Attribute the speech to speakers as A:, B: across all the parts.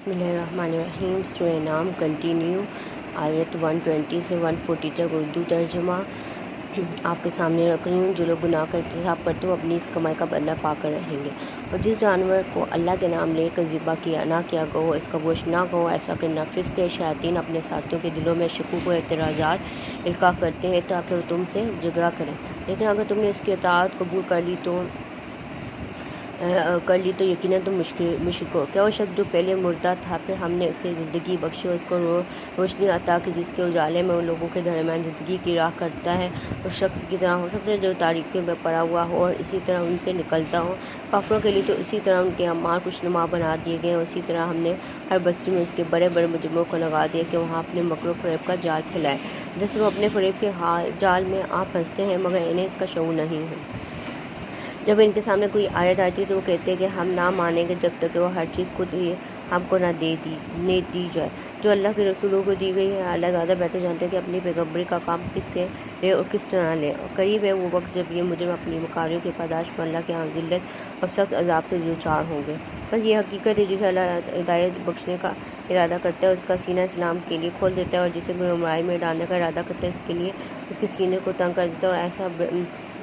A: बिस्मिल्लाहिर्रहमानिर्रहीम। सूरह नाम कंटिन्यू आयत 120 से 140 तक उर्दू तर्जुमा आपके सामने रख रही हूँ। जो लोग गुनाह का इर्तिकाब करते हो अपनी इस कमाई का बदला पाकर रहेंगे। और जिस जानवर को अल्लाह के नाम लेकर ज़िबा किया ना किया गो इसका गोश्त ना गो, ऐसा करना फिस्क है। शैतान अपने साथियों के दिलों में शकूक व एतराज़ात इल्का करते हैं ताकि वो तुमसे झगड़ा करें, लेकिन अगर तुमने उसकी इताअत कबूल कर ली तो यकीनन तुम मुश्रिक हो। क्या वो शख्स जो पहले मुर्दा था फिर हमने उसे ज़िंदगी बख्शी और उसको रोशनी अता की जिसके उजाले में उन लोगों के दरमियान ज़िंदगी की राह करता है, उस शख्स की तरह हो सकता है जो तारीकी में पड़ा हुआ हो और इसी तरह उनसे निकलता हो। काफिरों के लिए तो इसी तरह उनके अमाल खुशनुमा बना दिए गए और इसी तरह हमने हर बस्ती में उसके बड़े बड़े मुजरिमों को लगा दिया कि वहाँ अपने मकरो फ़रेब का जाल फैलाए, जिससे वो अपने फ़रेब के जाल में आप फंसते हैं मगर इन्हें इसका शऊर नहीं है। जब इनके सामने कोई आयत आती है तो वो कहते हैं कि हम ना मानेंगे जब तक कि वो हर चीज़ खुद ही हमको ना दी जाए जो अल्लाह के रसूलों को दी गई है। अल्लाह ज़्यादा बेहतर जानते हैं कि अपनी पैगम्बरी का काम किससे ले और किस तरह ले। और करीब है वो वक्त जब ये मुजरिम अपनी मकारियों की पादाश पर अल्लाह के यहाँ ज़िल्लत और सख्त अजाब से दो चार होंगे। बस ये हकीकत है जिसे अल्लाह हिदायत बख्शने का इरादा करता है उसका सीना इस्लाम के लिए खोल देता है, और जिसे गुमराही में डालने का इरादा करता है उसके लिए उसके सीने को तंग कर देता है। और ऐसा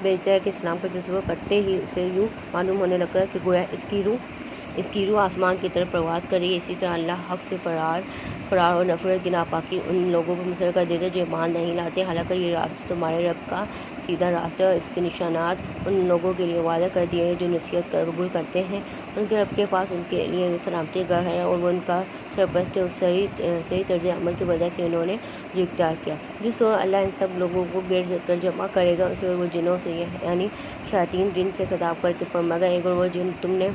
A: बेचता है कि इस्लाम का जज्बा करते ही उसे यूँ मालूम होने लगता है कि गोया इसकी रूह आसमान की तरफ प्रवास कर रही है। इसी तरह अल्लाह हक़ से फरार और नफ़रत की नापाकी उन लोगों पर मुसल्लत कर देते जो ईमान नहीं लाते। हालांकि ये रास्ता तुम्हारे रब का सीधा रास्ता है और इसके निशानात उन लोगों के लिए वादा कर दिए हैं जो नसीहत का कबूल करते हैं। उनके रब के पास उनके लिए सलामती का है और वो उनका सरपरस्त है। उस सही तर्ज अमल की वजह से उन्होंने जो इख्तियार किया। जिस और अल्लाह इन सब लोगों को गिर कर जमा करेगा उस वो जिनों से यानी शैतान जिन से खिताब करके फरमाएगा, एक और वो जिन तुमने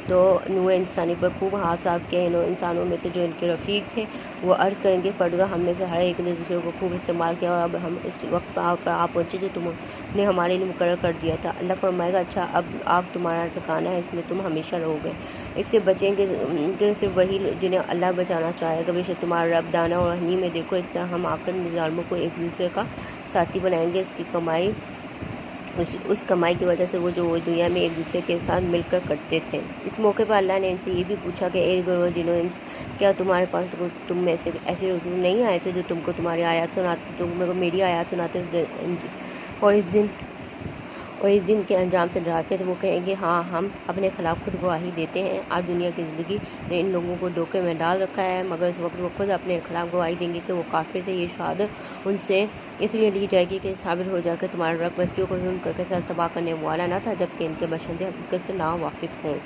A: तो नूह इंसानी पर खूब हाथ साफ किया। इंसानों में से जो इनके रफ़ीक थे वो अर्ज़ करेंगे, पड़गा हम में से हर एक ने दूसरे को खूब इस्तेमाल किया और अब हम इस वक्त पर आप पहुँचे जो तुमने हमारे लिए मुकर्रर कर दिया था। अल्लाह फरमाएगा, अच्छा अब आग तुम्हारा ठिकाना है, इसमें तुम हमेशा रहोगे। इससे बचेंगे तो सिर्फ वही जिन्हें अल्लाह बचाना चाहेगा। बेशक तुम्हारा रब दाना और हनी में देखो, इस तरह हम आकर ज़ालिमों को एक दूसरे का साथी बनाएंगे उसकी कमाई उस कमाई की वजह से वो दुनिया में एक दूसरे के साथ मिलकर करते थे। इस मौके पर अल्लाह ने इनसे ये भी पूछा कि ए गुरु जिन्हों क्या तुम्हारे पास तुम में से ऐसे रसूल नहीं आए थे जो तुमको तुम्हारी आयत सुनाते, तुमको मेरी आयत सुनाते और इस दिन के अंजाम से डराते थे। वो कहेंगे, हाँ हम अपने खिलाफ खुद गवाही देते हैं। आज दुनिया की ज़िंदगी ने इन लोगों को धोखे में डाल रखा है, मगर इस वक्त वो खुद अपने खिलाफ गवाही देंगे कि वो काफिर थे। ये शहादत उनसे इसलिए ली जाएगी कि साबित हो जाए कि तुम्हारा रब बस्तियों को जुल्म करके साथ तबाह करने वाला ना था, जबकि इनके बशिंदे हकीकत से ना वाकिफ़ हों।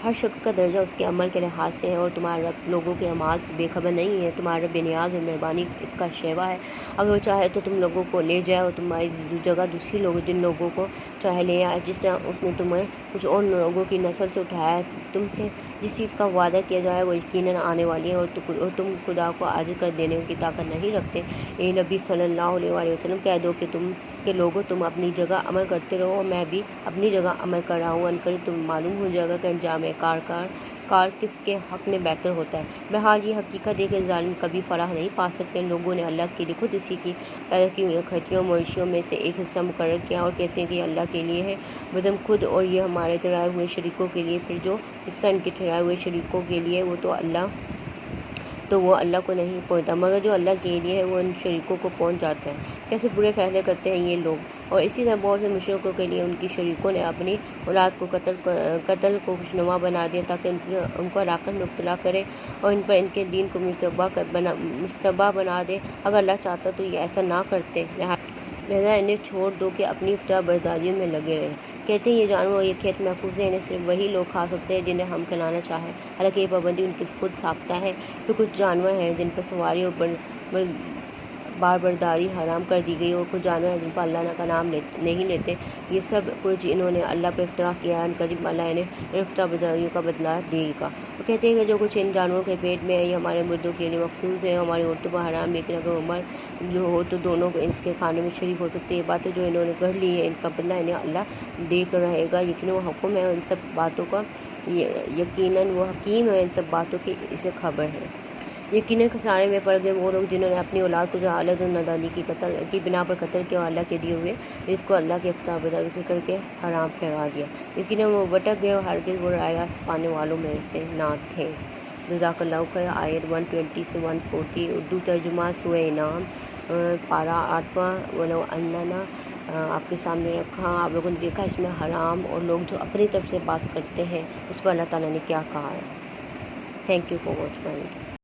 A: हर शख्स का दर्जा उसके अमल के लिहाज से है और तुम्हारा रब लोगों के अमाल से बेखबर नहीं है। तुम्हारा रब बेनियाज और मेहरबानी इसका शेवा है। अगर वो चाहे तो तुम लोगों को ले जाए और तुम्हारी जगह दूसरी लोग जिन लोगों को चाहे ले आए। जिस तरह उसने तुम्हें कुछ और लोगों की नस्ल से उठाया, तुमसे जिस चीज़ का वादा किया जाए वो यकीनन आने वाली है और तुम खुदा को आजिज़ कर देने की ताकत नहीं रखते। ए नबी सल्लल्लाहु अलैहि वसल्लम कह दो कि लोगों तुम अपनी जगह अमल करते रहो और मैं भी अपनी जगह अमल कर रहा हूँ। अनकरीब तुम मालूम हो जाएगा कि अंजाम कार किसके हक़ में बेहतर होता है। बहरहाल ये हकीकत है कि ज़ालिम कभी फलाह नहीं पा सकते। लोगों ने अल्लाह के लिए खुद इसी की पैदा की हुई खतियों मवेशियों में से एक हिस्सा मुकर्रर किया और कहते हैं कि अल्लाह के लिए है वज़न खुद और ये हमारे ठहराए हुए शरीकों के लिए। फिर जो हिस्सा इनके ठहराए हुए शरीकों के लिए वो अल्लाह को नहीं पहुँचता, मगर जो अल्लाह के लिए है वो उन शरीकों को पहुँच जाता है। कैसे बुरे फैसले करते हैं ये लोग। और इसी तरह बहुत से मुशरिकों के लिए उनकी शरीकों ने अपनी औलाद को कत्ल को खुशनुमा बना दिया ताकि उनको हलाकत में मुब्तला करे और इन पर इनके दीन को मुश्तबा बना दे। अगर अल्लाह चाहता तो ये ऐसा ना करते, लिहाजा इन्हें छोड़ दो कि अपनी इफ्तार बर्दारियों में लगे रहे। कहते हैं ये जानवर और ये खेत महफूज है, इन्हें सिर्फ वही लोग खा सकते हैं जिन्हें हम खिलाना चाहें। हालांकि ये पाबंदी उनकी खुद साख्ता है। फिर कुछ जानवर हैं जिन पर सवारी और बारबरदारी हराम कर दी गई और कुछ जानवर हैं जिन पर अल्लाह का नाम नहीं लेते। ये सब कुछ इन्होंने अल्लाह पर इफ्तरा किया है। करीब अल्लाह इन्हें इफ्तार बर्दारियों का बदला देगा। वो कहते हैं कि जो कुछ इन जानवरों के पेट में है ये हमारे मुर्दों के लिए मखसूस है, हमारी औरतों पर हराम, लेकिन अगर उम्र जो हो तो दोनों को इसके खाने में शरीक हो सकती है। ये बातें जो इन्होंने गढ़ ली है इनका बदला इन्हें अल्लाह दे कर रहेगा। यकीनन वो हुक्म है उन सब बातों का, यकीनन वो हकीम है इन सब बातों की इसे खबर है। यकीनन खसारे में पड़ गए वो लोग जिन्होंने अपनी औलाद को जहालत और नादानी की बिना पर कत्ल किया और अल्लाह के दिए हुए इसको अल्लाह के इफ्तार बर्दारी करके हराम ठहरा दिया। यकीनन वो भटक गए और हरगिज़ वो राह पाने वालों में से ना थे। جزاک اللہ خیر۔ آیت 120 سے 140 اردو ترجمہ سورہ انعام پارہ 8واں۔ ولو اننا آپ کے سامنے رکھا، آپ لوگوں نے دیکھا اس میں حرام اور لوگ جو اپنی طرف سے بات کرتے ہیں اس پر اللہ تعالیٰ نے کیا کہا ہے۔ Thank you for watch my video.